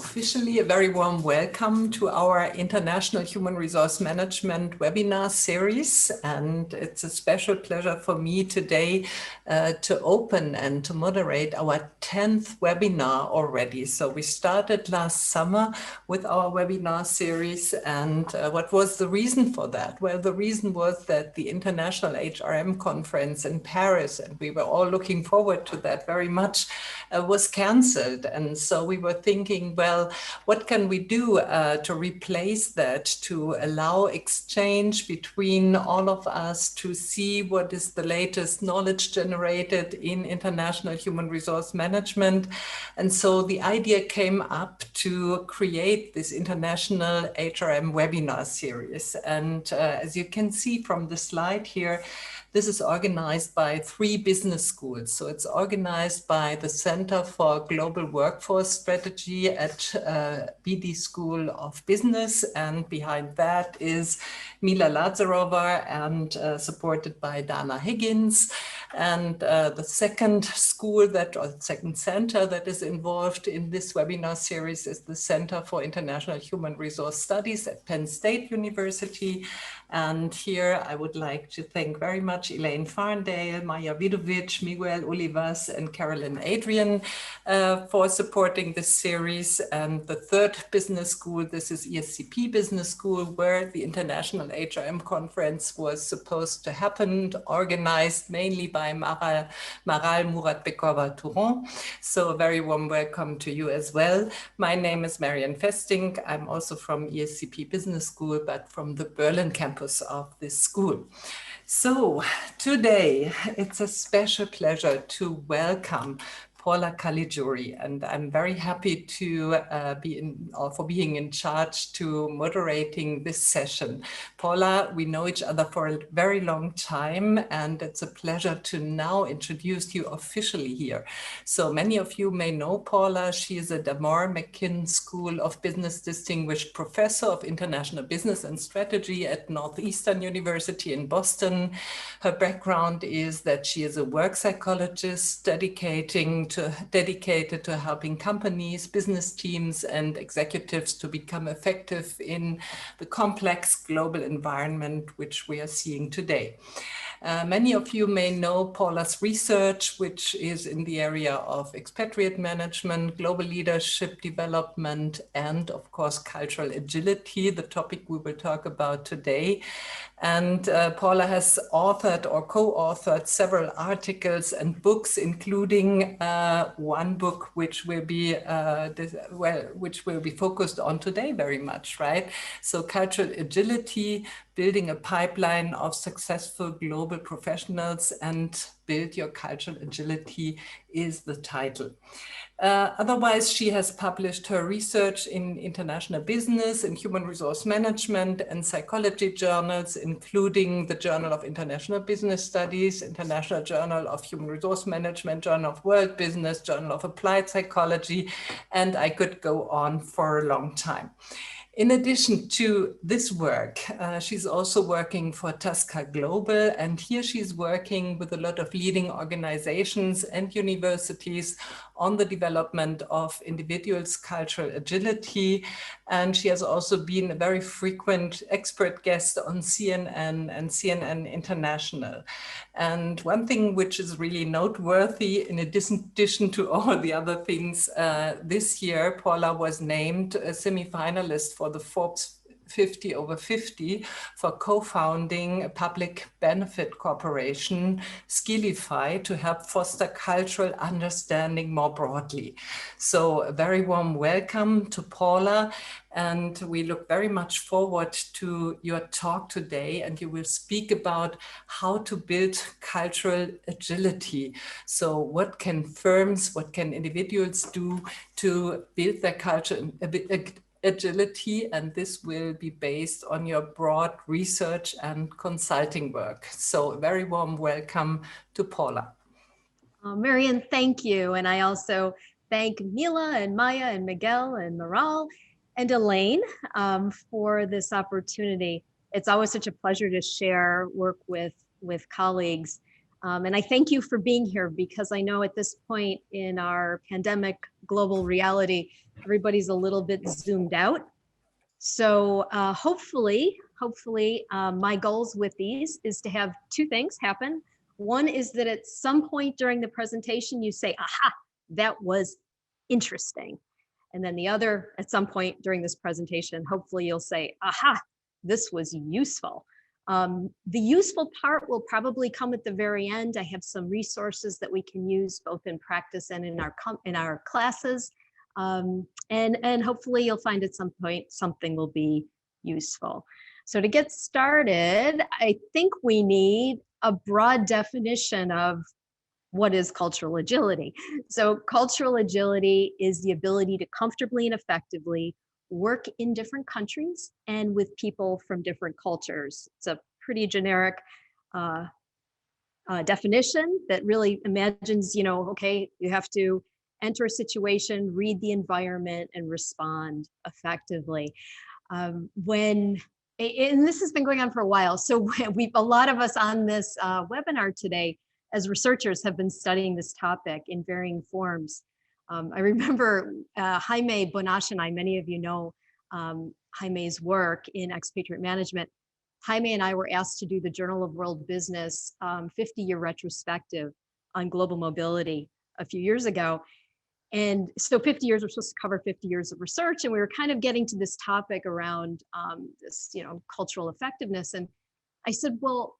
officially a very warm welcome to our International Human Resource Management webinar series. And it's a special pleasure for me today to open and to moderate our 10th webinar already. So we started last summer with our webinar series. And what was the reason for that? Well, the reason was that the International IHRM conference in Paris, and we were all looking forward to that very much, was cancelled. And so we were thinking, well, what can we do to replace that, to allow exchange between all of us, to see what is the latest knowledge generated in international human resource management. And so the idea came up to create this international HRM webinar series. And as you can see from the slide here, this is organized by 3 business schools. So it's organized by the Center for Global Workforce Strategy at BD School of Business. And behind that is Mila Lazarova and supported by Dana Higgins. And the second school or second center that is involved in this webinar series is the Center for International Human Resource Studies at Penn State University. And here I would like to thank very much Elaine Farndale, Maya Vidovic, Miguel Olivas, and Carolyn Adrian for supporting this series. And the third business school, this is ESCP Business School, where the International HRM Conference was supposed to happen, organized mainly by Maral Muratbekova-Touron. So a very warm welcome to you as well. My name is Marianne Festing. I'm also from ESCP Business School, but from the Berlin campus of this school. So today it's a special pleasure to welcome Paula Caligiuri, and I'm very happy to for being in charge to moderating this session. Paula, we know each other for a very long time, and it's a pleasure to now introduce you officially here. So many of you may know Paula. She is a Damar McKinn School of Business Distinguished Professor of International Business and Strategy at Northeastern University in Boston. Her background is that she is a work psychologist dedicated to helping companies, business teams, and executives to become effective in the complex global environment which we are seeing today. Many of you may know Paula's research, which is in the area of expatriate management, global leadership development, and of course, cultural agility, the topic we will talk about today. And Paula has authored or co-authored several articles and books, including one book which will be focused on today very much, right? So cultural agility, building a pipeline of successful global professionals, and build your cultural agility is the title. Otherwise, she has published her research in international business, in human resource management and psychology journals, including the Journal of International Business Studies, International Journal of Human Resource Management, Journal of World Business, Journal of Applied Psychology, and I could go on for a long time. In addition to this work, she's also working for Tasca Global, and here she's working with a lot of leading organizations and universities on the development of individuals' cultural agility. And she has also been a very frequent expert guest on CNN and CNN International. And one thing which is really noteworthy, in addition to all the other things, this year, Paula was named a semi-finalist for the Forbes 50 over 50 for co-founding a public benefit corporation, Skillify, to help foster cultural understanding more broadly. So a very warm welcome to Paula, and we look very much forward to your talk today, and you will speak about how to build cultural agility. So what can firms, what can individuals do to build their culture agility, and this will be based on your broad research and consulting work. So a very warm welcome to Paula. Marianne, thank you. And I also thank Mila and Maya and Miguel and Maral and Elaine for this opportunity. It's always such a pleasure to share work with colleagues. And I thank you for being here, because I know at this point in our pandemic global reality, everybody's a little bit zoomed out. So hopefully, my goals with these is to have two things happen. One is that at some point during the presentation, you say, aha, that was interesting. And then the other, at some point during this presentation, hopefully you'll say, aha, this was useful. The useful part will probably come at the very end. I have some resources that we can use both in practice and in our classes. And hopefully you'll find at some point something will be useful. So to get started, I think we need a broad definition of what is cultural agility. So cultural agility is the ability to comfortably and effectively work in different countries and with people from different cultures. It's a pretty generic definition that really imagines, okay, you have to enter a situation, read the environment, and respond effectively. And this has been going on for a while. So a lot of us on this webinar today as researchers have been studying this topic in varying forms. I remember Jaime Bonach, many of you know Jaime's work in expatriate management. Jaime and I were asked to do the Journal of World Business 50-year retrospective on global mobility a few years ago. And so 50 years, we're supposed to cover 50 years of research. And we were kind of getting to this topic around this, cultural effectiveness. And I said, well,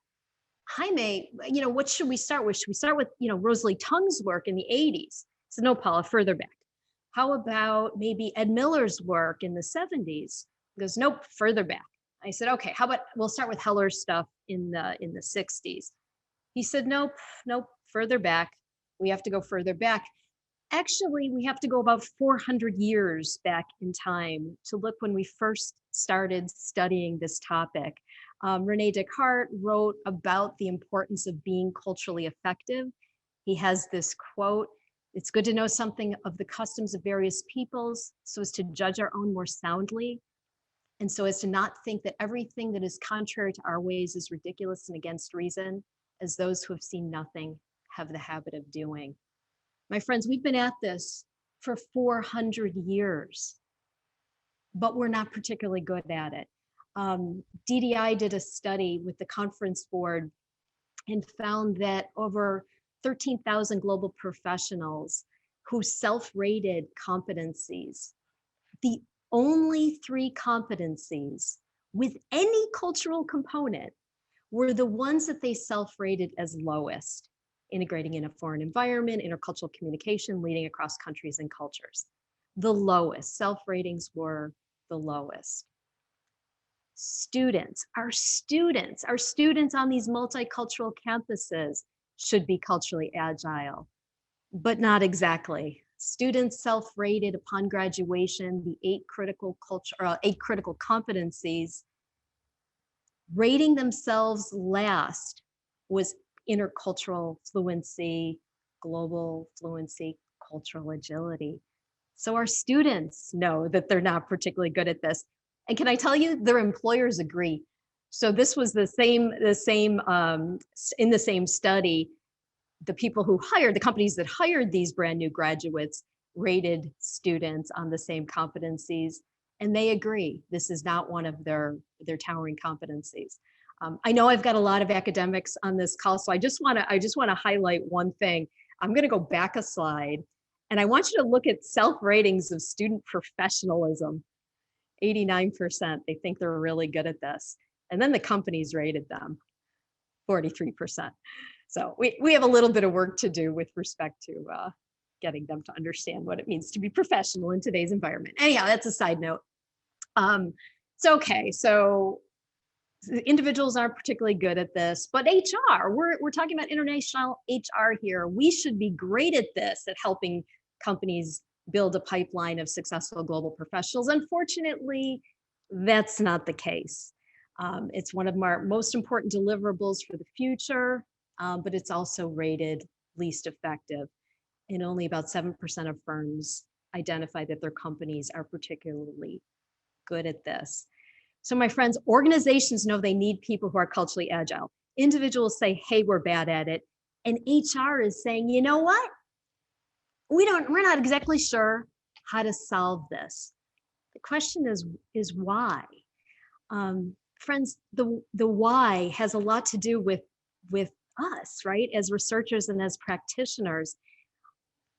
Jaime, what should we start with? Should we start with, Rosalie Tung's work in the 80s? I said, no, Paula, further back. How about maybe Ed Miller's work in the 70s? He goes, nope, further back. I said, okay, how about we'll start with Heller's stuff in the 60s? He said, nope, further back. We have to go further back. Actually, we have to go about 400 years back in time to look when we first started studying this topic. Rene Descartes wrote about the importance of being culturally effective. He has this quote, "It's good to know something of the customs of various peoples so as to judge our own more soundly, and so as to not think that everything that is contrary to our ways is ridiculous and against reason, as those who have seen nothing have the habit of doing." My friends, we've been at this for 400 years, but we're not particularly good at it. DDI did a study with the conference board and found that over 13,000 global professionals who self-rated competencies, the only 3 competencies with any cultural component were the ones that they self-rated as lowest: integrating in a foreign environment, intercultural communication, leading across countries and cultures. The lowest, self-ratings were the lowest. Our students on these multicultural campuses should be culturally agile, but not exactly. Students self-rated upon graduation the 8 critical competencies. Rating themselves last was intercultural fluency, global fluency, cultural agility. So our students know that they're not particularly good at this. And can I tell you, their employers agree. So this was in the same study, the people who hired, the companies that hired these brand new graduates rated students on the same competencies, and they agree this is not one of their towering competencies. I know I've got a lot of academics on this call, so I just want to highlight one thing. I'm going to go back a slide, and I want you to look at self-ratings of student professionalism. 89%, they think they're really good at this. And then the companies rated them, 43%. So we have a little bit of work to do with respect to getting them to understand what it means to be professional in today's environment. Anyhow, that's a side note. So individuals aren't particularly good at this, but HR, we're talking about international HR here. We should be great at this, at helping companies build a pipeline of successful global professionals. Unfortunately, that's not the case. It's one of our most important deliverables for the future, but it's also rated least effective. And only about 7% of firms identify that their companies are particularly good at this. So my friends, organizations know they need people who are culturally agile. Individuals say, hey, we're bad at it. And HR is saying, you know what? we're not exactly sure how to solve this. The question is why? Friends, the why has a lot to do with us, right? As researchers and as practitioners,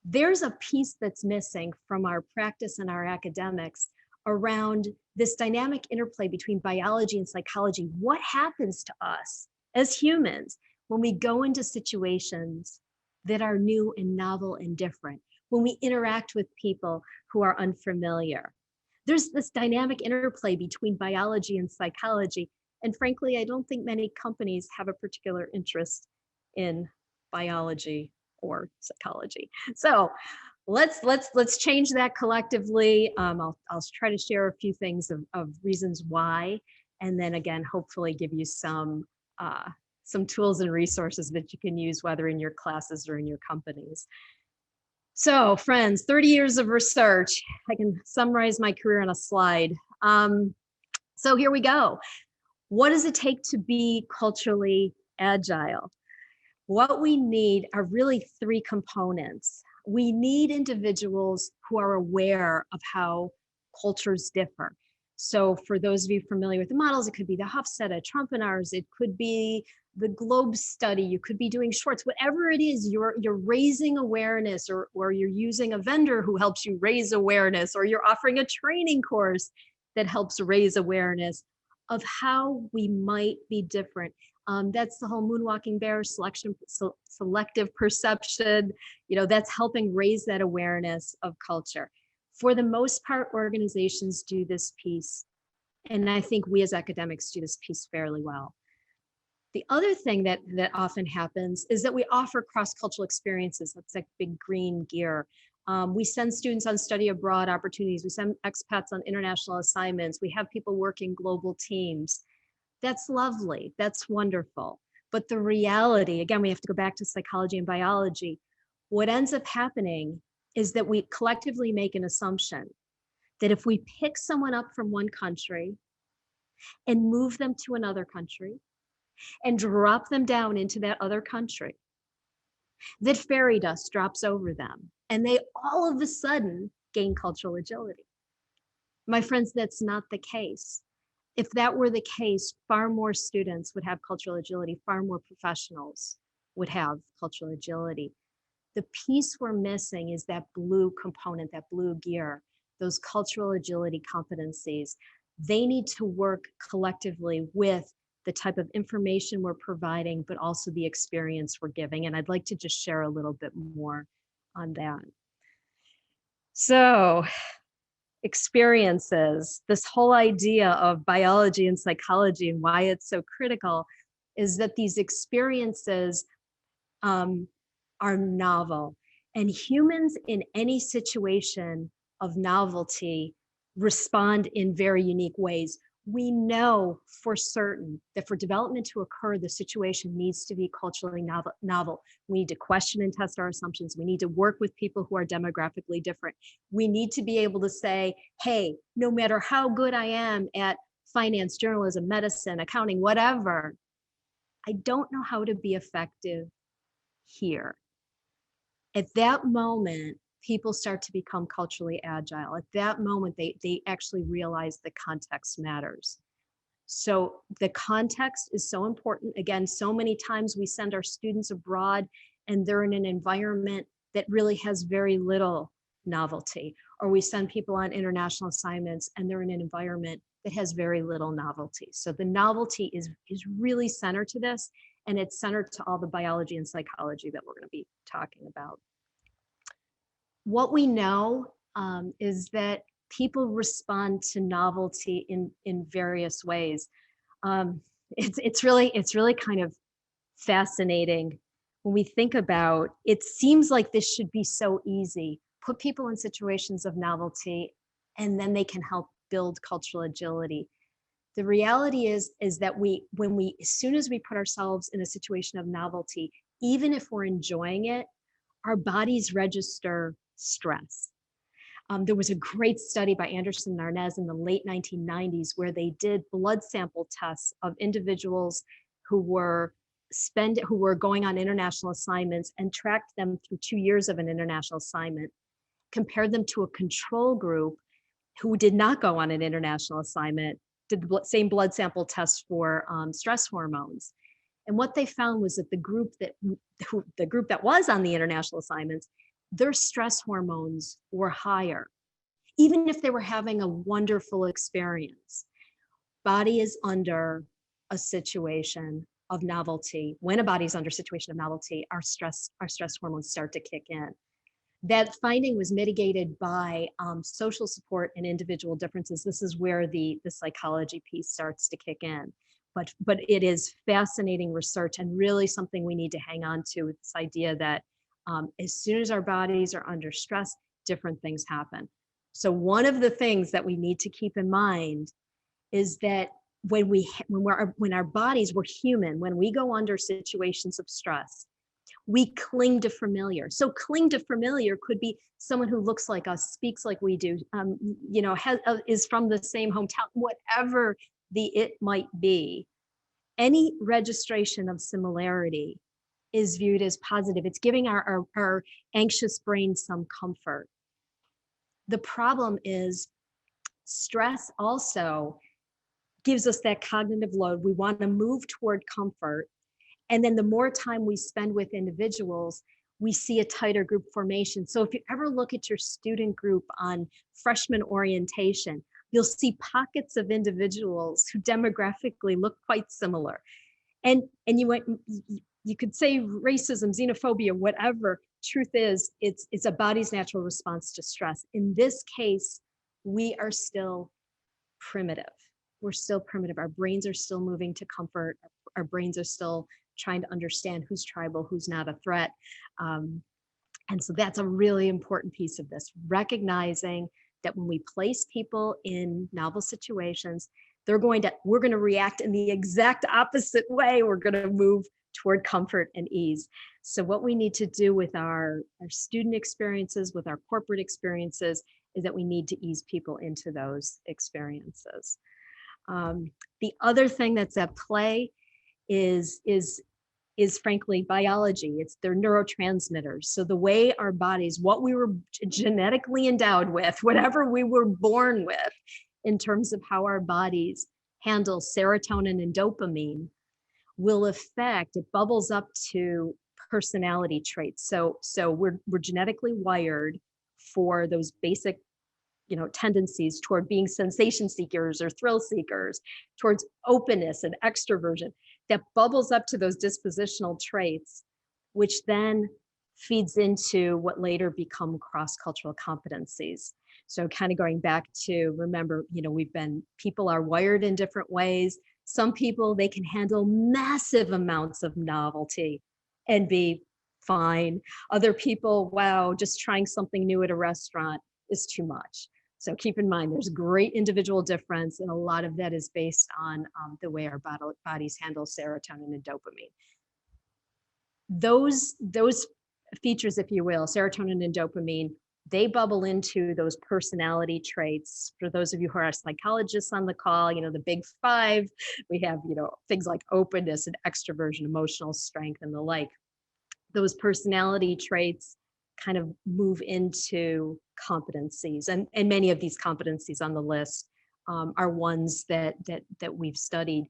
there's a piece that's missing from our practice and our academics around this dynamic interplay between biology and psychology. What happens to us as humans when we go into situations that are new and novel and different, when we interact with people who are unfamiliar? There's this dynamic interplay between biology and psychology. And frankly, I don't think many companies have a particular interest in biology or psychology. So let's change that collectively. I'll try to share a few things of reasons why, and then again, hopefully give you some tools and resources that you can use, whether in your classes or in your companies. So friends, 30 years of research. I can summarize my career on a slide. So here we go. What does it take to be culturally agile? What we need are really three components. We need individuals who are aware of how cultures differ. So for those of you familiar with the models, it could be the Hofstede, Trompenaars, it could be the Globe study, you could be doing Schwartz, whatever it is, you're raising awareness, or you're using a vendor who helps you raise awareness, or you're offering a training course that helps raise awareness of how we might be different. That's the whole moonwalking bear selective perception. That's helping raise that awareness of culture. For the most part, organizations do this piece, and I think we as academics do this piece fairly well. The other thing that often happens is that we offer cross-cultural experiences. That's like big green gear. We send students on study abroad opportunities. We send expats on international assignments. We have people work in global teams. That's lovely. That's wonderful. But the reality, again, we have to go back to psychology and biology. What ends up happening is that we collectively make an assumption that if we pick someone up from one country and move them to another country and drop them down into that other country, that fairy dust drops over them and they all of a sudden gain cultural agility. My friends, that's not the case. If that were the case, far more students would have cultural agility, far more professionals would have cultural agility. The piece we're missing is that blue component, that blue gear, those cultural agility competencies. They need to work collectively with the type of information we're providing, but also the experience we're giving. And I'd like to just share a little bit more on that. So, experiences, this whole idea of biology and psychology and why it's so critical is that these experiences are novel, and humans in any situation of novelty respond in very unique ways. We know for certain that for development to occur, the situation needs to be culturally novel. We need to question and test our assumptions. We need to work with people who are demographically different. We need to be able to say, hey, no matter how good I am at finance, journalism, medicine, accounting, whatever, I don't know how to be effective here. At that moment, people start to become culturally agile. At that moment, they actually realize the context matters. So the context is so important. Again, so many times we send our students abroad and they're in an environment that really has very little novelty. Or we send people on international assignments and they're in an environment that has very little novelty. So the novelty is really centered to this, and it's centered to all the biology and psychology that we're going to be talking about. What we know is that people respond to novelty in various ways. It's really kind of fascinating when we think about, it seems like this should be so easy. Put people in situations of novelty and then they can help build cultural agility. The reality is that as soon as we put ourselves in a situation of novelty, even if we're enjoying it, our bodies register stress. There was a great study by Anderson and Arnaz in the late 1990s where they did blood sample tests of individuals who were who were going on international assignments and tracked them through 2 years of an international assignment, compared them to a control group who did not go on an international assignment, did the same blood sample test for stress hormones. And what they found was that the group that was on the international assignments, their stress hormones were higher, even if they were having a wonderful experience. Body is under a situation of novelty. When a body's under a situation of novelty, our stress hormones start to kick in. That finding was mitigated by social support and individual differences. This is where the psychology piece starts to kick in. But it is fascinating research, and really something we need to hang on to, with this idea that as soon as our bodies are under stress, different things happen. So one of the things that we need to keep in mind is that when our bodies, we're human, when we go under situations of stress, we cling to familiar. So cling to familiar could be someone who looks like us, speaks like we do, is from the same hometown, whatever the it might be. Any registration of similarity is viewed as positive. It's giving our anxious brain some comfort. The problem is stress also gives us that cognitive load. We want to move toward comfort. And then the more time we spend with individuals, we see a tighter group formation. So if you ever look at your student group on freshman orientation, you'll see pockets of individuals who demographically look quite similar. And you could say racism, xenophobia, whatever. Truth is, it's a body's natural response to stress. In this case, we are still primitive. We're still primitive. Our brains are still moving to comfort. Our brains are still trying to understand who's tribal, who's not a threat. And so that's a really important piece of this, recognizing that when we place people in novel situations, we're going to react in the exact opposite way. We're going to move toward comfort and ease. So what we need to do with our student experiences, with our corporate experiences, is that we need to ease people into those experiences. The other thing that's at play is frankly biology. It's their neurotransmitters. So the way our bodies, what we were genetically endowed with, whatever we were born with, in terms of how our bodies handle serotonin and dopamine, will affect, it bubbles up to personality traits. So we're genetically wired for those basic tendencies toward being sensation seekers or thrill seekers, towards openness and extroversion, that bubbles up to those dispositional traits, which then feeds into what later become cross-cultural competencies. So kind of going back to, remember, people are wired in different ways. Some people, they can handle massive amounts of novelty and be fine. Other people, wow, just trying something new at a restaurant is too much. So keep in mind, there's great individual difference, and a lot of that is based on the way our bodies handle serotonin and dopamine. Those features, if you will, serotonin and dopamine, they bubble into those personality traits. For those of you who are psychologists on the call, the big five, we have, things like openness and extroversion, emotional strength, and the like. Those personality traits kind of move into competencies, and many of these competencies on the list are ones that we've studied.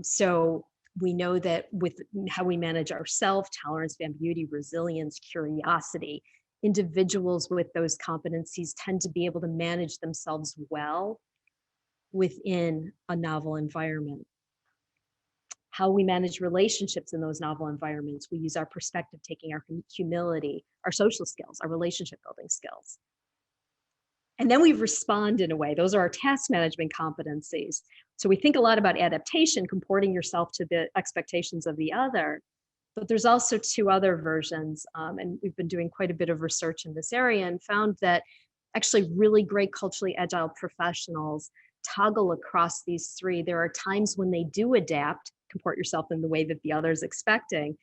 So we know that with how we manage ourselves, tolerance, ambiguity, resilience, curiosity, individuals with those competencies tend to be able to manage themselves well within a novel environment. How we manage relationships in those novel environments, we use our perspective taking, our humility, our social skills, our relationship building skills. And then we respond in a way. Those are our task management competencies. So we think a lot about adaptation, comporting yourself to the expectations of the other. But there's also two other versions. And we've been doing quite a bit of research in this area and found that actually really great culturally agile professionals toggle across these three. There are times when they do adapt, comport yourself in the way that the other is expecting,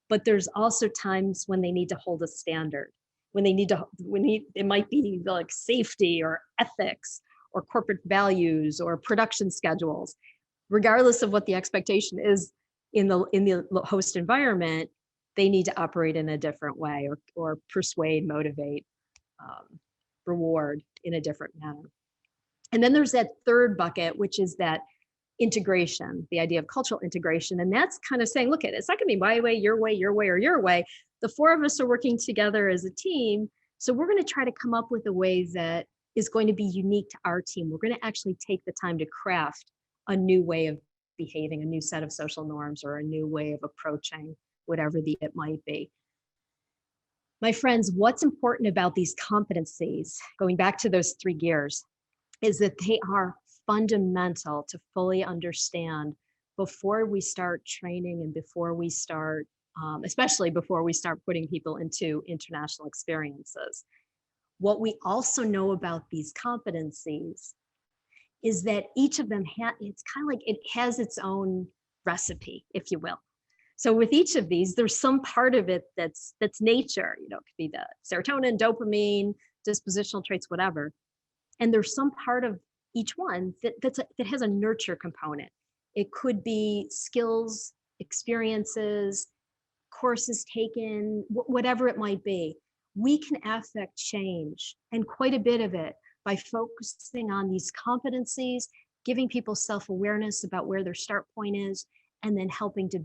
but there's also times when they need to hold a standard, when it might be like safety or ethics or corporate values or production schedules. Regardless of what the expectation is, in the host environment, they need to operate in a different way, or persuade, motivate, reward in a different manner. And then there's that third bucket, which is that integration, the idea of cultural integration. And that's kind of saying, look, it's not going to be my way, your way, your way, or your way. The four of us are working together as a team. So we're going to try to come up with a way that is going to be unique to our team. We're going to actually take the time to craft a new way of behaving, a new set of social norms, or a new way of approaching whatever it might be. My friends, what's important about these competencies, going back to those three gears, is that they are fundamental to fully understand before we start training and before we start, especially before we start putting people into international experiences. What we also know about these competencies is that each of them, it's kind of like it has its own recipe, if you will. So with each of these, there's some part of it that's nature, it could be the serotonin, dopamine, dispositional traits, whatever. And there's some part of each one that has a nurture component. It could be skills, experiences, courses taken, whatever it might be. We can affect change, and quite a bit of it, by focusing on these competencies, giving people self-awareness about where their start point is, and then helping to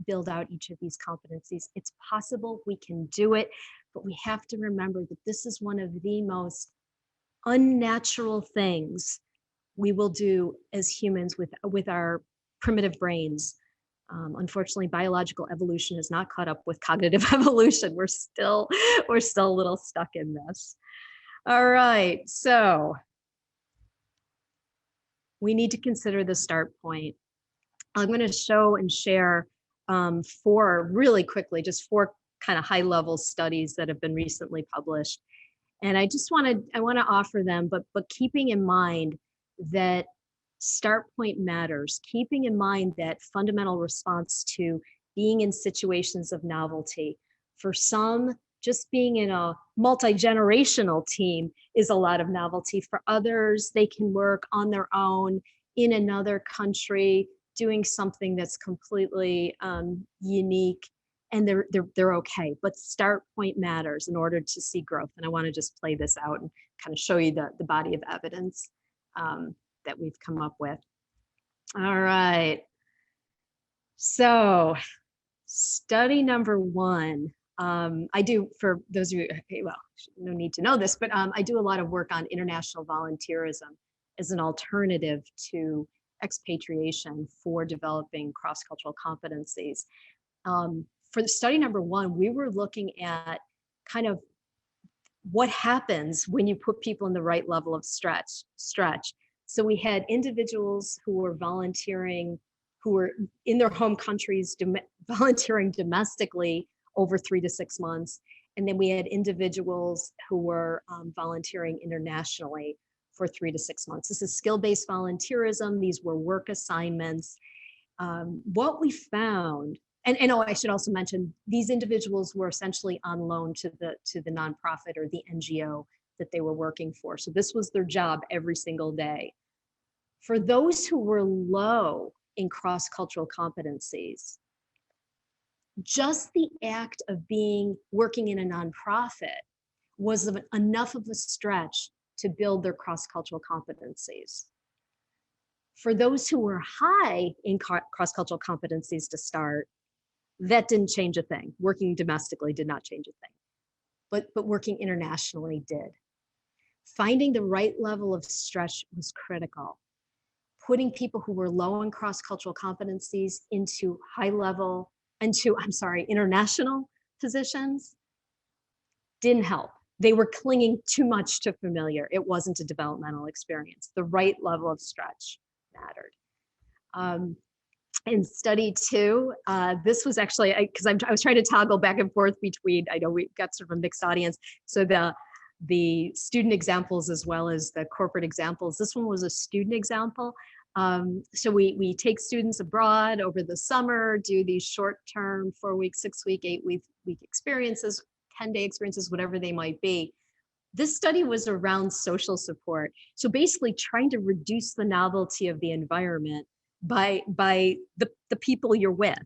build out each of these competencies. It's possible, we can do it, but we have to remember that this is one of the most unnatural things we will do as humans with our primitive brains. Unfortunately, biological evolution has not caught up with cognitive evolution. We're still a little stuck in this. All right, so we need to consider the start point. I'm going to show and share four kind of high-level studies that have been recently published. And I want to offer them, but keeping in mind that start point matters, keeping in mind that fundamental response to being in situations of novelty. For some, just being in a multi-generational team is a lot of novelty. For others, they can work on their own in another country, doing something that's completely unique, and they're okay. But start point matters in order to see growth. And I want to just play this out and kind of show you the body of evidence that we've come up with. All right. So study number one. I do, for those of you, well, no need to know this, but I do a lot of work on international volunteerism as an alternative to expatriation for developing cross-cultural competencies. For the study number one, we were looking at kind of what happens when you put people in the right level of stretch. So we had individuals who were volunteering, who were in their home countries, volunteering domestically over 3 to 6 months. And then we had individuals who were volunteering internationally for 3 to 6 months. This is skill-based volunteerism. These were work assignments. What we found, and I should also mention, these individuals were essentially on loan to the nonprofit or the NGO that they were working for. So this was their job every single day. For those who were low in cross-cultural competencies, just the act of working in a nonprofit was enough of a stretch to build their cross-cultural competencies. For those who were high in cross-cultural competencies to start, that didn't change a thing. Working domestically did not change a thing, but working internationally did. Finding the right level of stretch was critical. Putting people who were low in cross-cultural competencies into international positions didn't help. They were clinging too much to familiar. It wasn't a developmental experience. The right level of stretch mattered. In study two, this was actually, because I was trying to toggle back and forth between, I know we've got sort of a mixed audience, so the student examples as well as the corporate examples. This one was a student example. So we take students abroad over the summer, do these short-term 4-week, 6-week, 8-week experiences, 10-day experiences, whatever they might be. This study was around social support. So basically trying to reduce the novelty of the environment by the people you're with.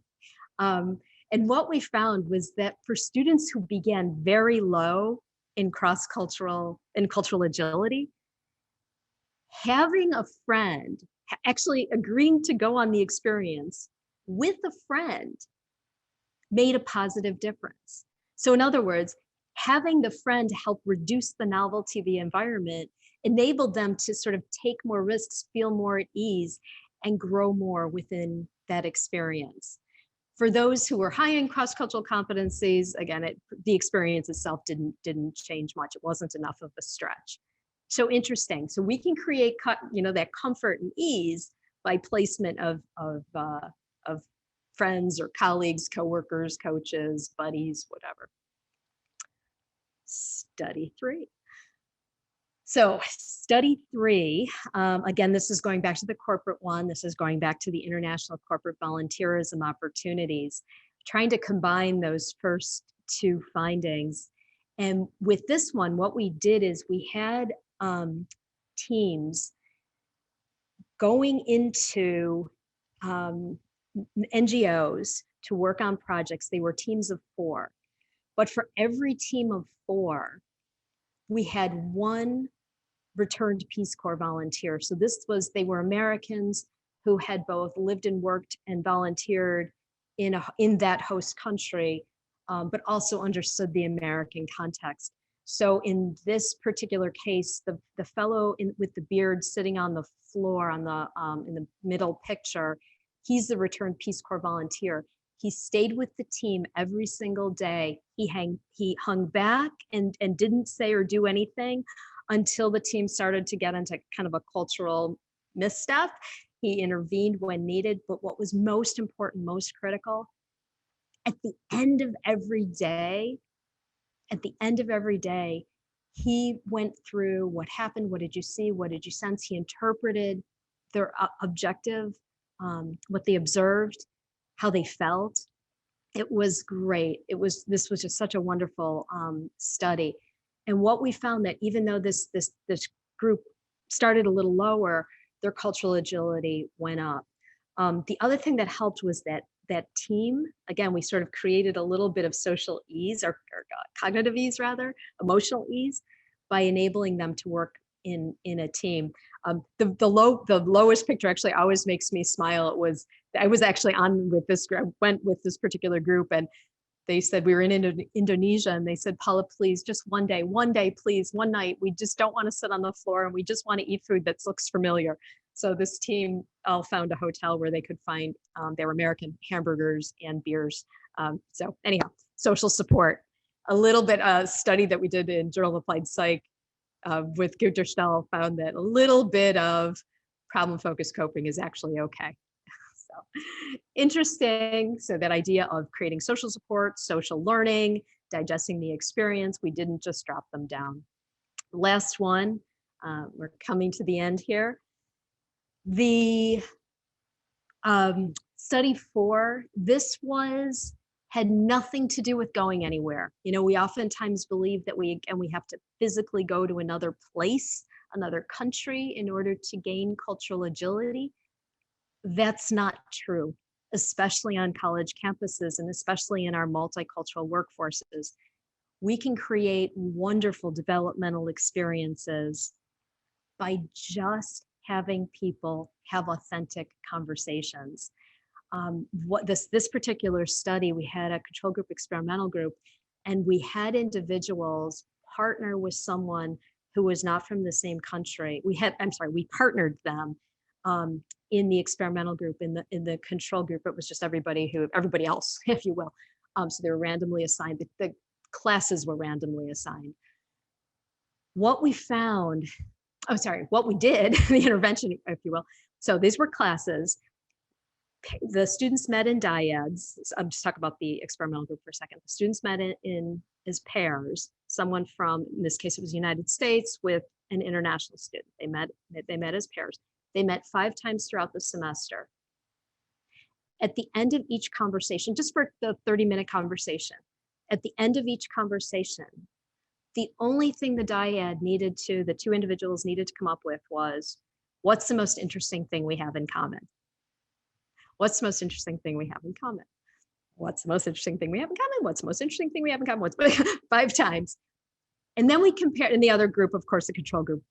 And what we found was that for students who began very low in cultural agility, having a friend, actually agreeing to go on the experience with a friend, made a positive difference. So in other words, having the friend help reduce the novelty of the environment enabled them to sort of take more risks, feel more at ease, and grow more within that experience. For those who were high in cross-cultural competencies, again, the experience itself didn't change much. It wasn't enough of a stretch. So interesting. So we can create, that comfort and ease by placement of friends or colleagues, coworkers, coaches, buddies, whatever. Study 3. So study 3, again, this is going back to the corporate one. This is going back to the international corporate volunteerism opportunities, trying to combine those first 2 findings. And with this one, what we did is we had teams going into NGOs to work on projects. They were teams of 4, but for every team of 4, we had 1 returned Peace Corps volunteer. So they were Americans who had both lived and worked and volunteered in that host country, but also understood the American context. So in this particular case, the fellow with the beard sitting on the floor in the middle picture, he's the returned Peace Corps volunteer. He stayed with the team every single day. He hung back and didn't say or do anything until the team started to get into kind of a cultural misstep. He intervened when needed, but what was most important, most critical, at the end of every day, he went through what happened, what did you see, what did you sense? He interpreted their objective, what they observed, how they felt. It was great. This was just such a wonderful study. And what we found that even though this group started a little lower, their cultural agility went up. The other thing that helped was that team, again, we sort of created a little bit of social ease or cognitive ease rather, emotional ease, by enabling them to work in a team. The lowest picture actually always makes me smile. I was actually on with this group, went with this particular group, and they said we were in Indonesia, and they said, Paula, please, just one day, please, one night. We just don't want to sit on the floor, and we just want to eat food that looks familiar. So this team all found a hotel where they could find their American hamburgers and beers. So anyhow, social support. A little bit study that we did in Journal of Applied Psych with Güterstell found that a little bit of problem-focused coping is actually okay. So interesting. So that idea of creating social support, social learning, digesting the experience, we didn't just drop them down. Last one, we're coming to the end here. The study 4, this had nothing to do with going anywhere. You know, we oftentimes believe that we have to physically go to another place, another country in order to gain cultural agility. That's not true, especially on college campuses and especially in our multicultural workforces. We can create wonderful developmental experiences by just having people have authentic conversations. What this particular study, we had a control group, experimental group, and we had individuals partner with someone who was not from the same country. We partnered them in the experimental group. In the control group, it was just everybody else, if you will. So they were randomly assigned. The classes were randomly assigned. What we found, what we did, the intervention, if you will. So these were classes. The students met in dyads. I'm just talking about the experimental group for a second. The students met in as pairs. Someone from, in this case, it was the United States with an international student. They met as pairs. They met 5 times throughout the semester. At the end of each conversation, just for the 30-minute conversation, at the end of each conversation, the only thing the two individuals needed to come up with was, what's the most interesting thing we have in common? What's the most interesting thing we have in common? What's the most interesting thing we have in common? What's the most interesting thing we have in common? What's 5 times? And then we compared, and the other group, of course, the control group,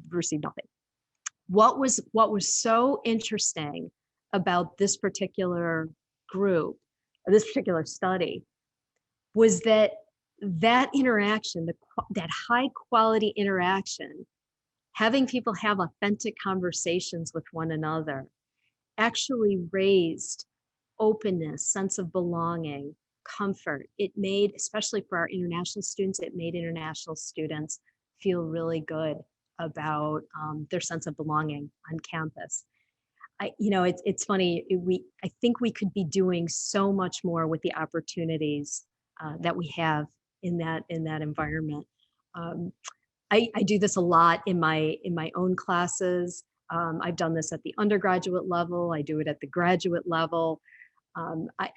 received nothing. What was so interesting about this particular group, or this particular study, was that interaction, that high quality interaction, having people have authentic conversations with one another, actually raised openness, sense of belonging, comfort. It made, especially for our international students, it made international students feel really good about their sense of belonging on campus. It's funny. I think we could be doing so much more with the opportunities that we have in that environment. I do this a lot in my own classes. I've done this at the undergraduate level. I do it at the graduate level. I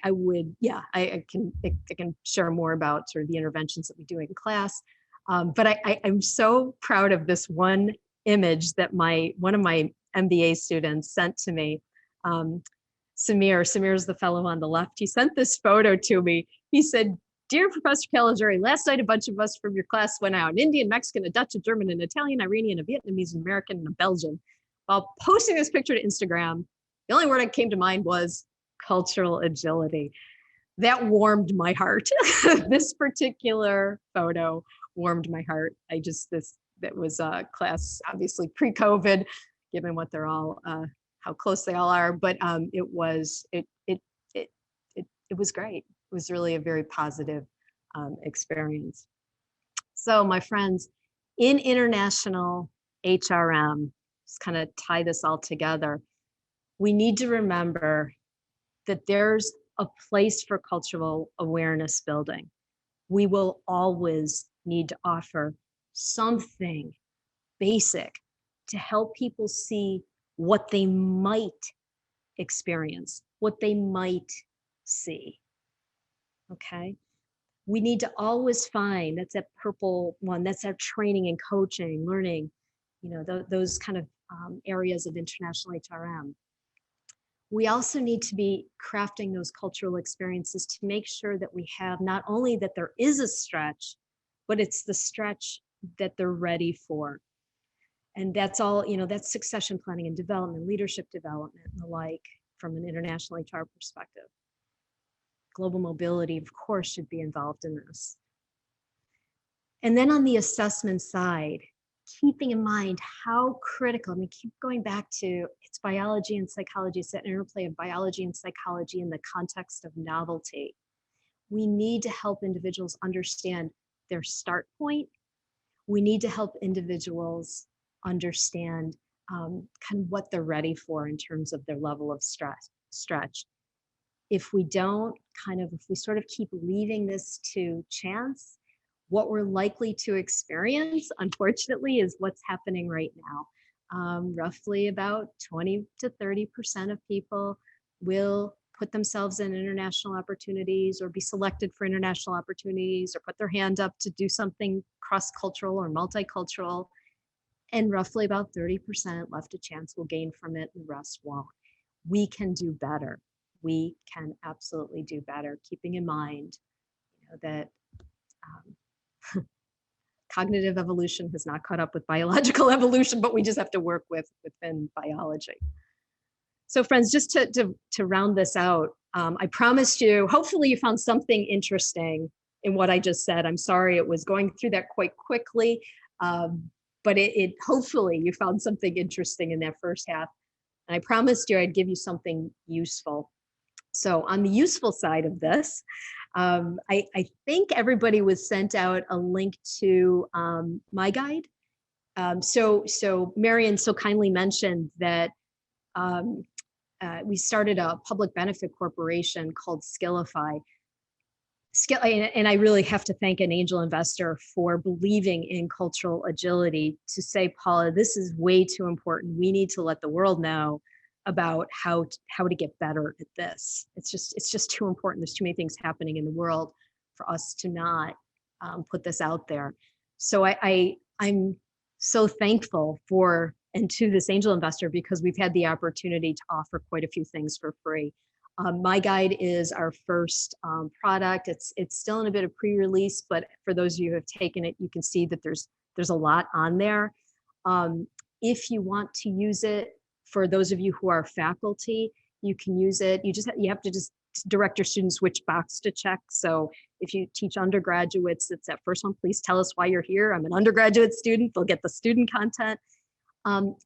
can share more about sort of the interventions that we do in class. But I'm so proud of this one image that one of my MBA students sent to me. Samir's the fellow on the left. He sent this photo to me. He said, "Dear Professor Caligiuri, last night a bunch of us from your class went out, an Indian, Mexican, a Dutch, a German, an Italian, Iranian, a Vietnamese, an American, and a Belgian. While posting this picture to Instagram, the only word that came to mind was cultural agility." That warmed my heart. This particular photo warmed my heart. That was a class, obviously pre-COVID, given what they're all, how close they all are, but it was great. It was really a very positive experience. So my friends, in international HRM, just kind of tie this all together, we need to remember that there's a place for cultural awareness building. We will always need to offer something basic to help people see what they might experience, what they might see. Okay? We need to always find, that's that purple one, that's our training and coaching, learning, those kind of areas of international HRM. We also need to be crafting those cultural experiences to make sure that we have not only that there is a stretch, but it's the stretch that they're ready for. And that's all, that's succession planning and development, leadership development, and the like, from an international HR perspective. Global mobility, of course, should be involved in this. And then on the assessment side, keeping in mind how critical, keep going back to, it's biology and psychology, it's that interplay of biology and psychology in the context of novelty. We need to help individuals understand their start point. We need to help individuals understand kind of what they're ready for in terms of their level of stretch. If we sort of keep leaving this to chance, what we're likely to experience, unfortunately, is what's happening right now. Roughly about 20 to 30% of people will put themselves in international opportunities or be selected for international opportunities or put their hand up to do something cross-cultural or multicultural. And roughly about 30% left a chance will gain from it and the rest won't. We can do better. We can absolutely do better, keeping in mind that cognitive evolution has not caught up with biological evolution, but we just have to work within biology. So friends, just to round this out, I promised you, hopefully you found something interesting in what I just said. I'm sorry it was going through that quite quickly, but hopefully you found something interesting in that first half. And I promised you I'd give you something useful. So on the useful side of this, I think everybody was sent out a link to my guide. So Marion so kindly mentioned that we started a public benefit corporation called Skillify. And I really have to thank an angel investor for believing in cultural agility to say, Paula, this is way too important. We need to let the world know about how to get better at this. It's just too important. There's too many things happening in the world for us to not put this out there. So I'm so thankful for and to this angel investor, because we've had the opportunity to offer quite a few things for free. My Guide is our first product. It's still in a bit of pre-release, but for those of you who have taken it, you can see that there's a lot on there. If you want to use it, for those of you who are faculty, you can use it. You have to just direct your students which box to check. So if you teach undergraduates, it's that first one. Please tell us why you're here. I'm an undergraduate student. They'll get the student content.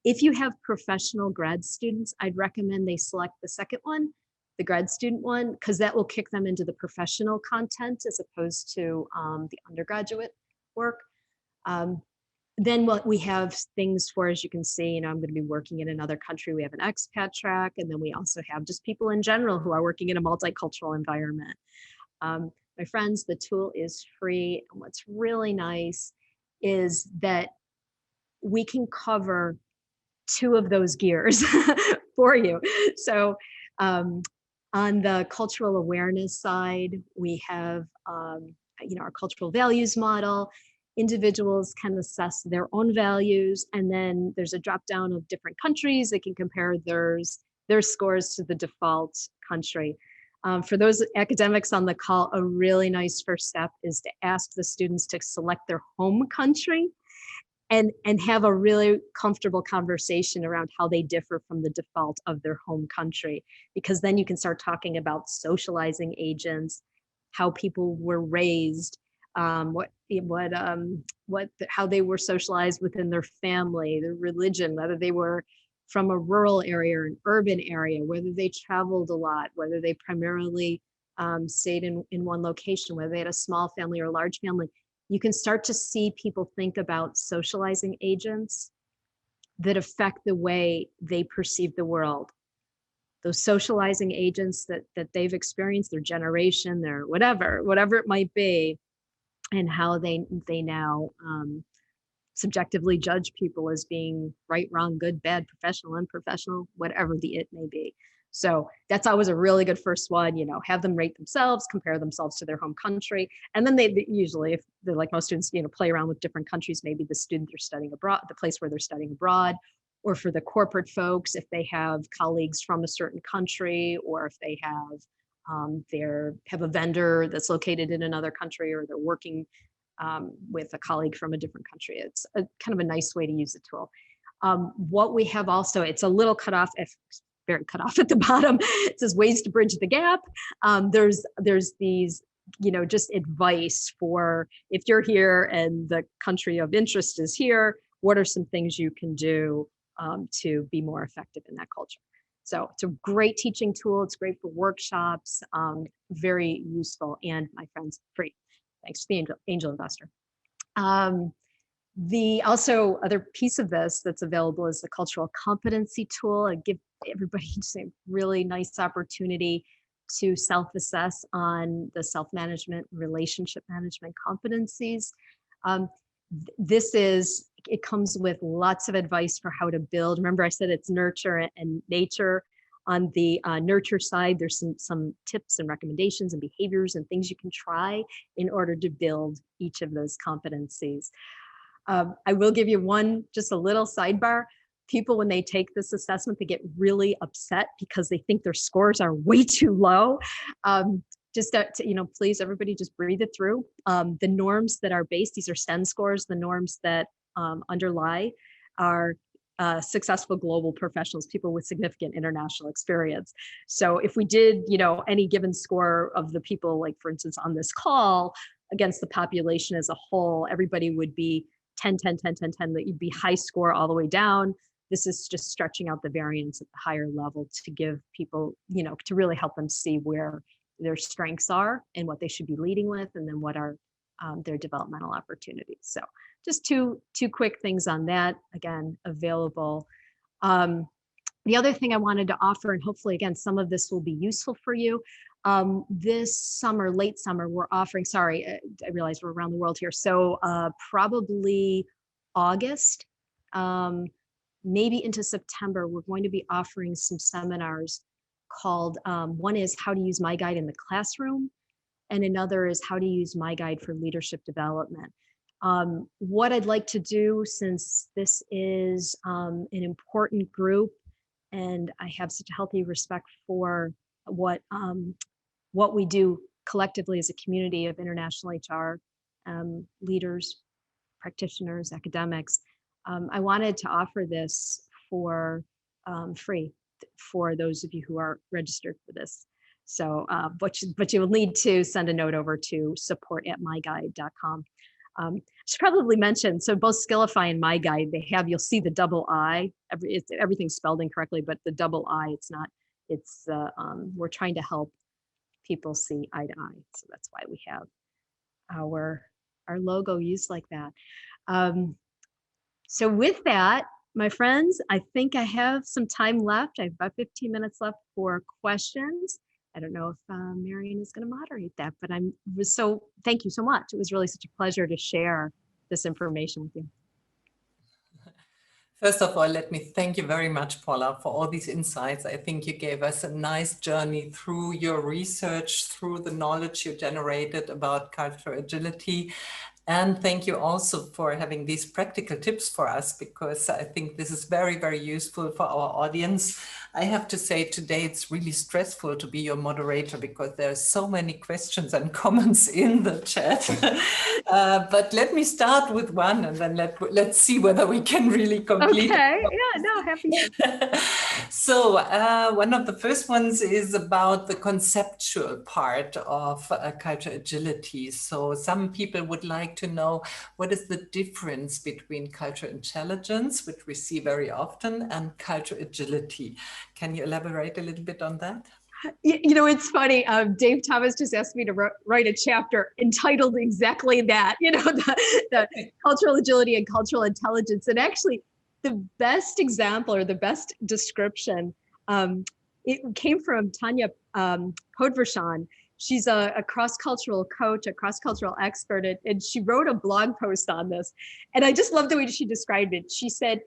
If you have professional grad students, I'd recommend they select the second one, the grad student one, because that will kick them into the professional content as opposed to the undergraduate work. Then what we have things for, as you can see, I'm going to be working in another country. We have an expat track, and then we also have just people in general who are working in a multicultural environment. My friends, the tool is free. And what's really nice is that we can cover 2 of those gears for you. So on the cultural awareness side, we have our cultural values model. Individuals can assess their own values, and then there's a drop down of different countries. They can compare their scores to the default country. For those academics on the call, a really nice first step is to ask the students to select their home country and have a really comfortable conversation around how they differ from the default of their home country, because then you can start talking about socializing agents, how people were raised, how they were socialized within their family, their religion, whether they were from a rural area or an urban area, whether they traveled a lot, whether they primarily stayed in one location, whether they had a small family or a large family. You can start to see people think about socializing agents that affect the way they perceive the world. Those socializing agents that they've experienced, their generation, their whatever it might be, and how they now subjectively judge people as being right, wrong, good, bad, professional, unprofessional, whatever the it may be. So that's always a really good first one, have them rate themselves, compare themselves to their home country. And then they usually, if they're like most students, play around with different countries, maybe the student they're studying abroad, the place where they're studying abroad, or for the corporate folks, if they have colleagues from a certain country, or if they have a vendor that's located in another country, or they're working with a colleague from a different country. It's a kind of a nice way to use the tool. What we have also, it's a little cut off at the bottom. It says ways to bridge the gap. There's these, just advice for if you're here and the country of interest is here, what are some things you can do to be more effective in that culture? So it's a great teaching tool. It's great for workshops, very useful, and my friends, free. Thanks to the angel investor. The also other piece of this that's available is the cultural competency tool. I give everybody just a really nice opportunity to self-assess on the self-management, relationship management competencies. It comes with lots of advice for how to build. Remember I said it's nurture and nature. On the nurture side, there's some tips and recommendations and behaviors and things you can try in order to build each of those competencies. I will give you just a little sidebar. People, when they take this assessment, they get really upset because they think their scores are way too low. Please, everybody just breathe it through. The norms that are based, these are STEM scores, the norms that underlie are successful global professionals, people with significant international experience. So if we did, any given score of the people, like for instance, on this call against the population as a whole, everybody would be 10, 10, 10, 10, 10, that you'd be high score all the way down. This is just stretching out the variance at the higher level to give people, to really help them see where their strengths are and what they should be leading with, and then what are their developmental opportunities. So just two quick things on that, again, available. The other thing I wanted to offer, and hopefully, again, some of this will be useful for you. This summer, late summer, we're offering, I realize we're around the world here. So probably August, maybe into September, we're going to be offering some seminars called, one is how to use My Guide in the classroom, and another is how to use My Guide for leadership development. What I'd like to do, since this is an important group, and I have such a healthy respect for what we do collectively as a community of international HR leaders, practitioners, academics, I wanted to offer this for free for those of you who are registered for this. So, but you will need to send a note over to support@myguide.com. I should probably mention, so both Skillify and My Guide, you'll see the double I, everything's spelled incorrectly, but the double I, it's not, it's, we're trying to help people see eye to eye. So that's why we have our logo used like that. So with that, my friends, I think I have some time left. I have about 15 minutes left for questions. I don't know if Marion is going to moderate that, but thank you so much. It was really such a pleasure to share this information with you. First of all, let me thank you very much, Paula, for all these insights. I think you gave us a nice journey through your research, through the knowledge you generated about cultural agility. And thank you also for having these practical tips for us, because I think this is very, very useful for our audience. I have to say today it's really stressful to be your moderator because there are so many questions and comments in the chat. But let me start with one and then let's see whether we can really complete it. Okay, yeah, no, happy to. So one of the first ones is about the conceptual part of cultural agility. So some people would like to know, what is the difference between cultural intelligence, which we see very often, and cultural agility? Can you elaborate a little bit on that? You know, it's funny. Dave Thomas just asked me to write a chapter entitled exactly that, the cultural agility and cultural intelligence. And actually, the best example or the best description, it came from Tanya Podvershan. She's a cross-cultural coach, a cross-cultural expert, and she wrote a blog post on this. And I just love the way she described it. She said,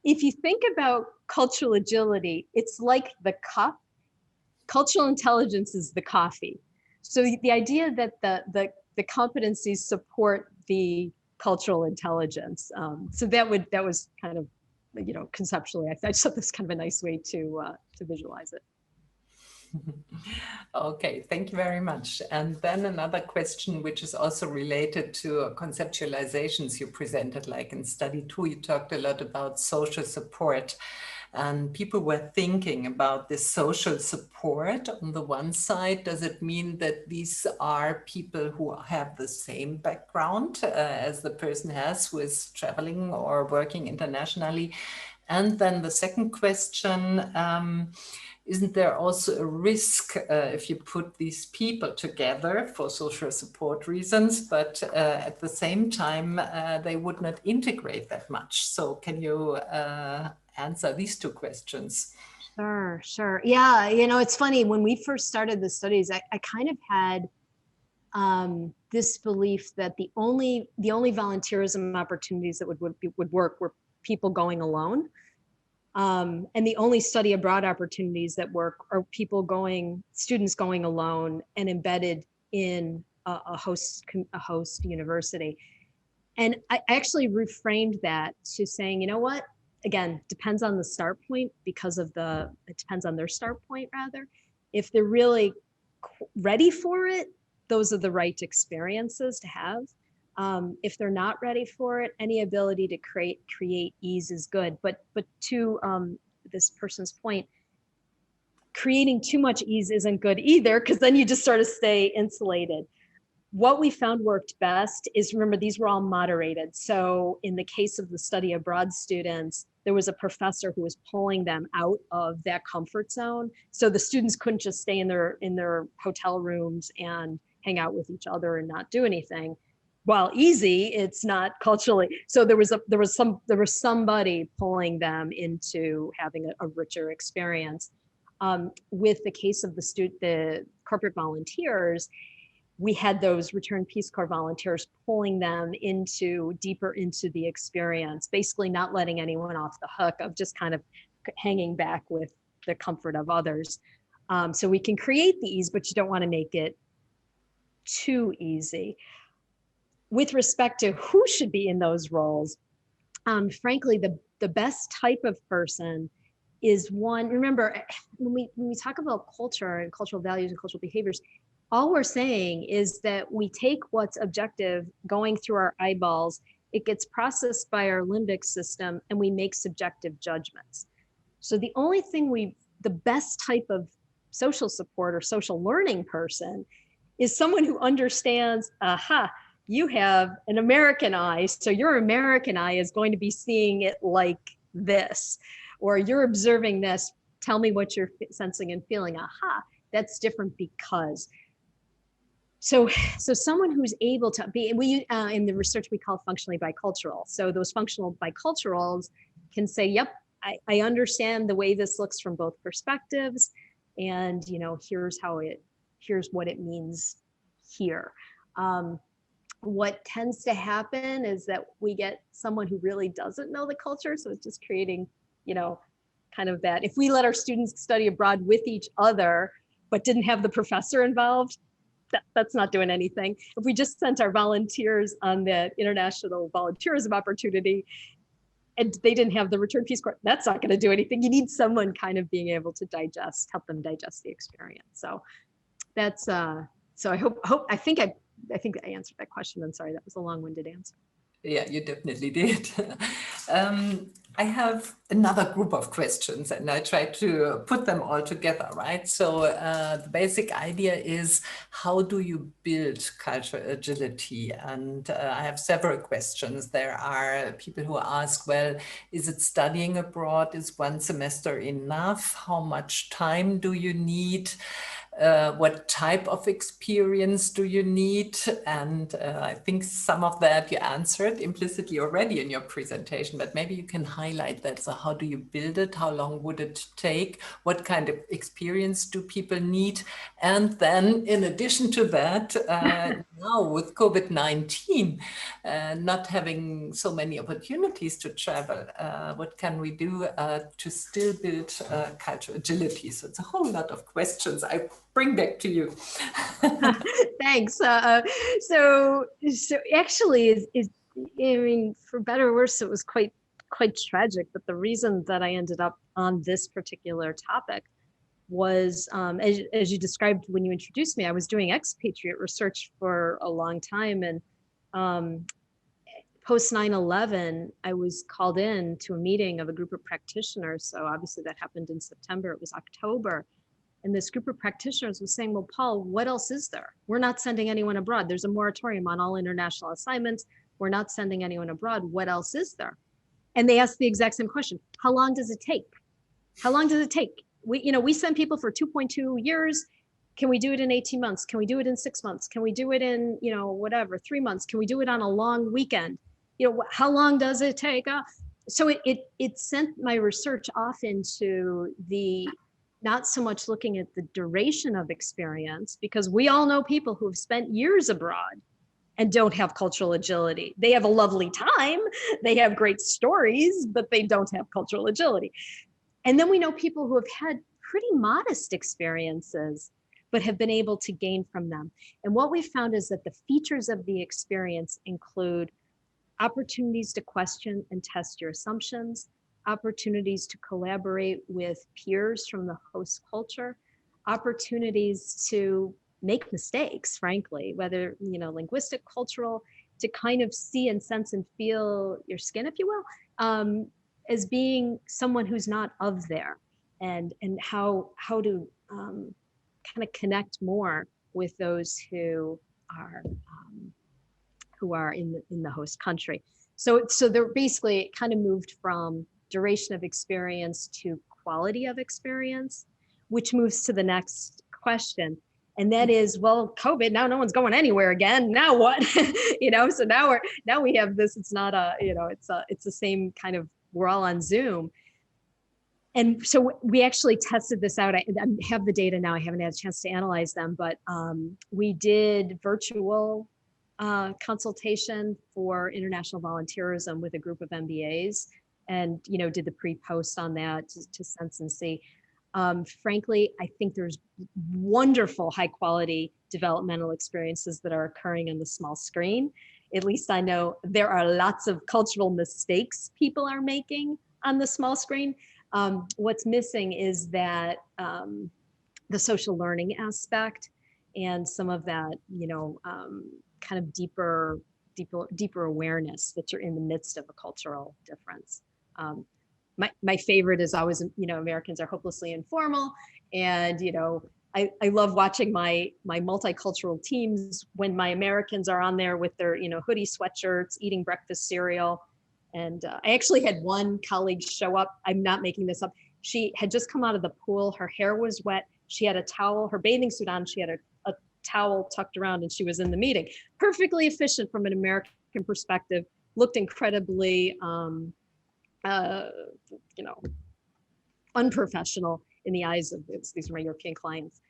if you think about cultural agility, it's like the cup. Cultural intelligence is the coffee. So the idea that the competencies support the cultural intelligence. So that was kind of, conceptually, I just thought this was kind of a nice way to visualize it. Okay, thank you very much. And then another question, which is also related to conceptualizations you presented, like in study 2, you talked a lot about social support. And people were thinking about this social support. On the one side, does it mean that these are people who have the same background as the person has who is traveling or working internationally? And then the second question, isn't there also a risk if you put these people together for social support reasons, but at the same time, they would not integrate that much? So can you answer these two questions? Sure. Yeah, it's funny, when we first started the studies, I kind of had this belief that the only volunteerism opportunities that would work were people going alone. And the only study abroad opportunities that work are students going alone and embedded in a host university. And I actually reframed that to saying, you know what? Again, depends on the start point, it depends on their start point rather. If they're really ready for it, those are the right experiences to have. If they're not ready for it, any ability to create ease is good. But to this person's point, creating too much ease isn't good either, because then you just sort of stay insulated. What we found worked best is, remember, these were all moderated. So in the case of the study abroad students, there was a professor who was pulling them out of that comfort zone. So the students couldn't just stay in their hotel rooms and hang out with each other and not do anything. While easy, it's not culturally. So there was somebody pulling them into having a richer experience. With the case of the corporate volunteers, we had those return Peace Corps volunteers pulling them deeper into the experience, basically not letting anyone off the hook, of just kind of hanging back with the comfort of others. So we can create the ease, but you don't want to make it too easy. with respect to who should be in those roles, frankly, the best type of person is one. Remember, when we talk about culture and cultural values and cultural behaviors, all we're saying is that we take what's objective going through our eyeballs, it gets processed by our limbic system, and we make subjective judgments. So the only thing the best type of social support or social learning person is someone who understands, aha, you have an American eye, so your American eye is going to be seeing it like this, or you're observing this, tell me what you're sensing and feeling. Aha, that's different because. So someone who's able to be, in the research we call functionally bicultural. So those functional biculturals can say, yep, I understand the way this looks from both perspectives, and here's what it means here. What tends to happen is that we get someone who really doesn't know the culture, so it's just creating, kind of that. If we let our students study abroad with each other, but didn't have the professor involved, that's not doing anything. If we just sent our volunteers on the international volunteerism opportunity and they didn't have the return Peace Corps, that's not going to do anything. You need someone kind of being able to help them digest the experience. So that's, so I think I answered that question. I'm sorry, that was a long-winded answer. Yeah, you definitely did. I have another group of questions and I try to put them all together, right? So the basic idea is, how do you build cultural agility? And I have several questions. There are people who ask, well, is it studying abroad? Is one semester enough? How much time do you need? What type of experience do you need? And I think some of that you answered implicitly already in your presentation, but maybe you can highlight that. So how do you build it? How long would it take? What kind of experience do people need? And then in addition to that, now with COVID-19, not having so many opportunities to travel, what can we do to still build cultural agility? So it's a whole lot of questions I bring back to you. Thanks. So actually, I mean, for better or worse, it was quite tragic. But the reason that I ended up on this particular topic was, as you described when you introduced me, I was doing expatriate research for a long time, and post 9/11, I was called in to a meeting of a group of practitioners. So obviously that happened in September. It was October. And this group of practitioners was saying, well, Paul, what else is there? We're not sending anyone abroad. There's a moratorium on all international assignments. We're not sending anyone abroad. What else is there? And they asked the exact same question. How long does it take? How long does it take? We send people for 2.2 years. Can we do it in 18 months? Can we do it in 6 months? Can we do it in, 3 months? Can we do it on a long weekend? How long does it take? So it sent my research off into the, not so much looking at the duration of experience, because we all know people who have spent years abroad and don't have cultural agility. They have a lovely time, they have great stories, but they don't have cultural agility. And then we know people who have had pretty modest experiences, but have been able to gain from them. And what we found is that the features of the experience include opportunities to question and test your assumptions, opportunities to collaborate with peers from the host culture, opportunities to make mistakes, frankly, whether, linguistic, cultural, to kind of see and sense and feel your skin, if you will, as being someone who's not of there, and how to kind of connect more with those who are in the host country. So they're basically kind of moved from duration of experience to quality of experience, which moves to the next question. And that is, well, COVID, now no one's going anywhere again. Now what? So now we have this, it's not it's the same kind of, we're all on Zoom. And so we actually tested this out. I have the data now. I haven't had a chance to analyze them, but we did virtual consultation for international volunteerism with a group of MBAs, and did the pre-post on that to sense and see. Frankly, I think there's wonderful high quality developmental experiences that are occurring on the small screen. At least I know there are lots of cultural mistakes people are making on the small screen. What's missing is that the social learning aspect and some of that, kind of deeper awareness that you're in the midst of a cultural difference. My favorite is always, Americans are hopelessly informal. And, I love watching my multicultural teams when my Americans are on there with their, hoodie sweatshirts, eating breakfast cereal. And I actually had one colleague show up. I'm not making this up. She had just come out of the pool. Her hair was wet. She had a towel, her bathing suit on. She had a towel tucked around, and she was in the meeting. Perfectly efficient from an American perspective, looked incredibly, unprofessional in the eyes of these are my European clients.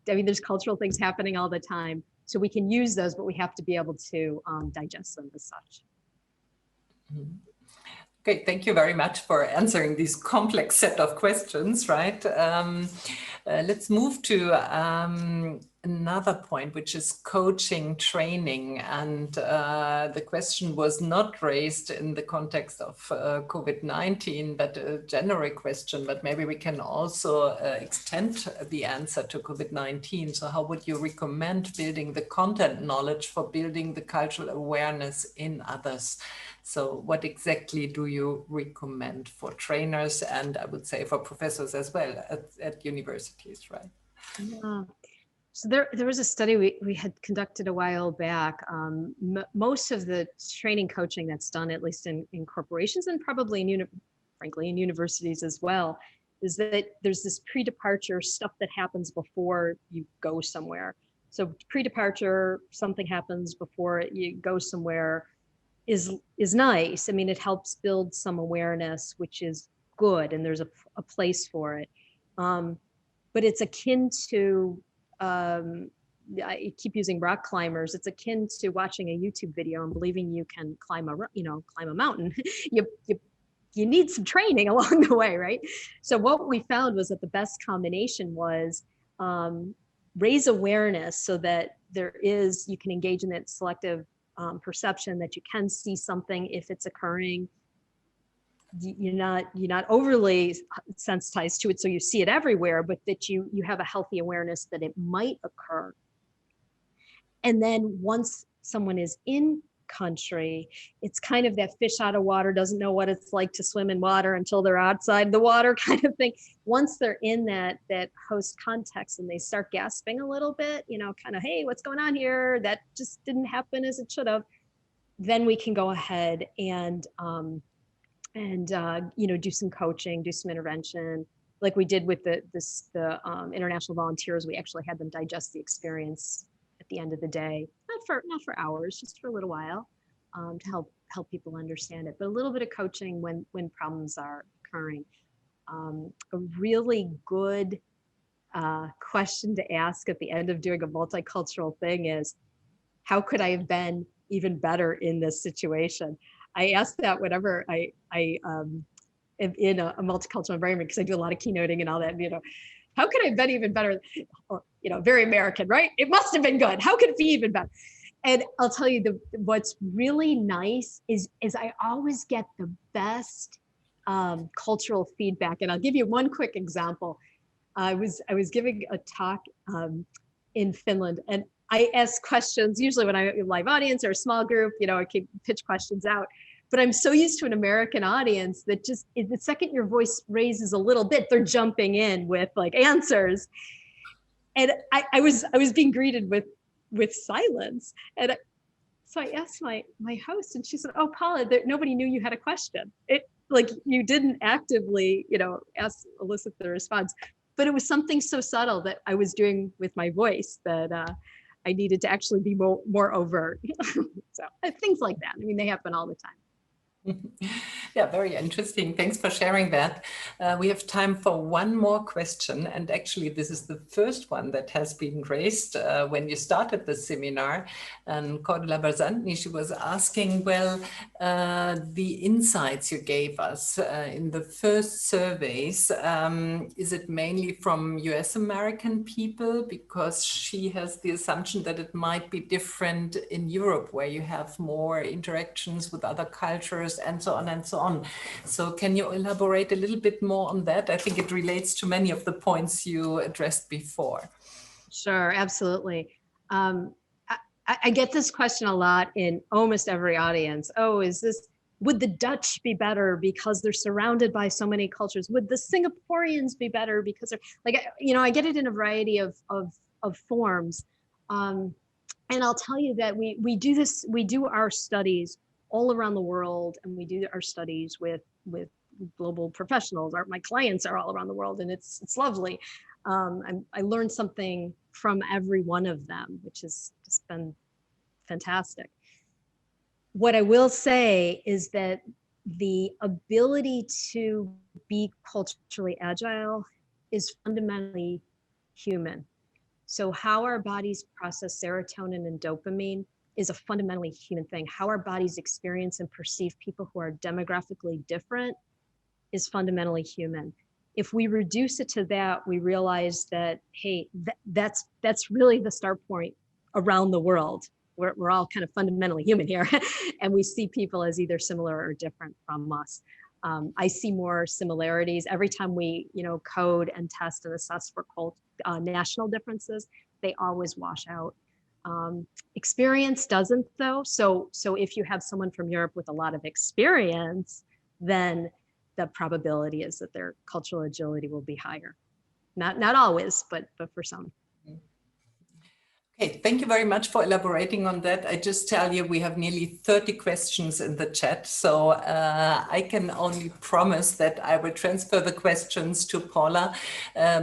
There's cultural things happening all the time. So we can use those, but we have to be able to digest them as such. Okay, thank you very much for answering these complex set of questions, right? Let's move to another point, which is coaching, training. And the question was not raised in the context of COVID-19, but a general question, but maybe we can also extend the answer to COVID-19. So how would you recommend building the content knowledge for building the cultural awareness in others? So what exactly do you recommend for trainers and I would say for professors as well at universities, right? Yeah. So there was a study we had conducted a while back. Most of the training coaching that's done, at least in corporations and probably frankly in universities as well, is that there's this pre-departure stuff that happens before you go somewhere. So pre-departure, something happens before you go somewhere, is nice. I mean, it helps build some awareness, which is good, and there's a place for it. But it's akin to, I keep using rock climbers. It's akin to watching a YouTube video and believing you can climb a mountain. You need some training along the way, right? So what we found was that the best combination was raise awareness so that you can engage in that selective perception, that you can see something if it's occurring. You're not overly sensitized to it, so you see it everywhere, but that you have a healthy awareness that it might occur. And then once someone is in country, it's kind of that fish out of water, doesn't know what it's like to swim in water until they're outside the water kind of thing. Once they're in that host context and they start gasping a little bit, kind of, hey, what's going on here? That just didn't happen as it should have. Then we can go ahead and do some coaching, do some intervention, like we did with the international volunteers. We actually had them digest the experience at the end of the day, not for hours, just for a little while, to help people understand it. But a little bit of coaching when problems are occurring. A really good question to ask at the end of doing a multicultural thing is, how could I have been even better in this situation? I ask that whenever I am in a multicultural environment, because I do a lot of keynoting and all that, how could I have been even better? Or, very American, right? It must have been good. How could it be even better? And I'll tell you, what's really nice is I always get the best cultural feedback. And I'll give you one quick example. I was giving a talk in Finland, and I ask questions usually when I'm in a live audience or a small group, I can pitch questions out. But I'm so used to an American audience that just the second your voice raises a little bit, they're jumping in with like answers. And I was being greeted with silence. And so I asked my host, and she said, "Oh, Paula, nobody knew you had a question. It like you didn't actively, elicit the response, but it was something so subtle that I was doing with my voice that I needed to actually be more overt." So things like that. I mean, they happen all the time. Yeah, very interesting. Thanks for sharing that. We have time for one more question. And actually, this is the first one that has been raised when you started the seminar. And Cordula Barzantni, she was asking, well, the insights you gave us in the first surveys, is it mainly from US American people? Because she has the assumption that it might be different in Europe, where you have more interactions with other cultures and so on and so on. So can you elaborate a little bit more on that? I think it relates to many of the points you addressed before. Sure, absolutely. I get this question a lot in almost every audience. Oh, would the Dutch be better because they're surrounded by so many cultures? Would the Singaporeans be better because they're like, I get it in a variety of forms. And I'll tell you that we do our studies all around the world, and we do our studies with global professionals. My clients are all around the world, and it's lovely. I learned something from every one of them, which has just been fantastic. What I will say is that the ability to be culturally agile is fundamentally human. So how our bodies process serotonin and dopamine is a fundamentally human thing. How our bodies experience and perceive people who are demographically different is fundamentally human. If we reduce it to that, we realize that, hey, that's really the start point around the world. We're all kind of fundamentally human here, and we see people as either similar or different from us. I see more similarities every time we, code and test and assess for national differences. They always wash out. Experience doesn't, though. So if you have someone from Europe with a lot of experience, then the probability is that their cultural agility will be higher. Not always, but for some. Okay, thank you very much for elaborating on that. I just tell you, we have nearly 30 questions in the chat, so I can only promise that I will transfer the questions to Paula.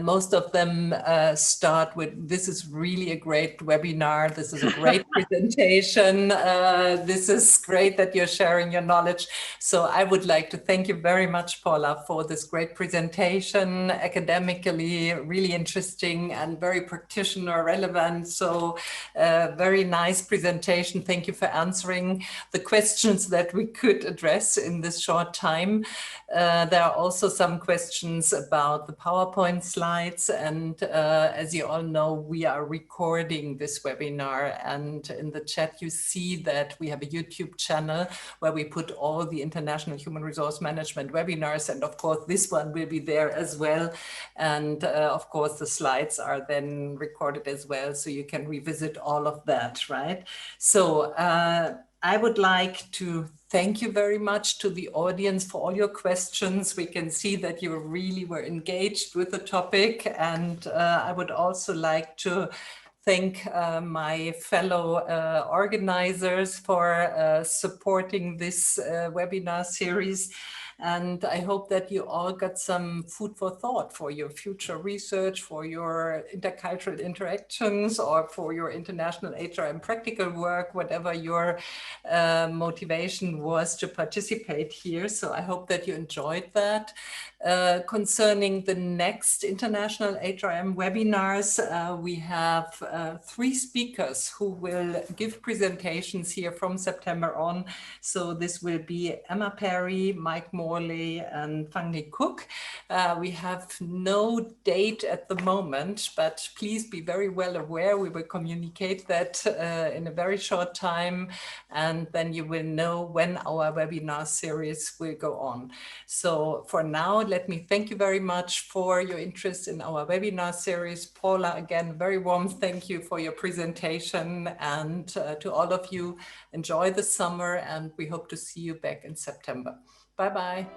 Most of them start with, this is really a great webinar, this is a great presentation, this is great that you're sharing your knowledge. So I would like to thank you very much, Paula, for this great presentation, academically really interesting and very practitioner relevant. So very nice presentation. Thank you for answering the questions that we could address in this short time. There are also some questions about the PowerPoint slides. And as you all know, we are recording this webinar. And in the chat, you see that we have a YouTube channel where we put all the International Human Resource Management webinars. And of course, this one will be there as well. And of course, the slides are then recorded as well, so you can revisit all of that, right? So I would like to thank you very much to the audience for all your questions. We can see that you really were engaged with the topic. And I would also like to thank my fellow organizers for supporting this webinar series. And I hope that you all got some food for thought for your future research, for your intercultural interactions, or for your international HRM practical work, whatever your motivation was to participate here. So I hope that you enjoyed that. Concerning the next international HRM webinars, we have 3 speakers who will give presentations here from September on. So this will be Emma Perry, Mike Morley, and Fang-Lee Cook. We have no date at the moment, but please be very well aware. We will communicate that in a very short time, and then you will know when our webinar series will go on. So for now, let me thank you very much for your interest in our webinar series. Paula, again, very warm thank you for your presentation, and to all of you, enjoy the summer, and we hope to see you back in September. Bye-bye.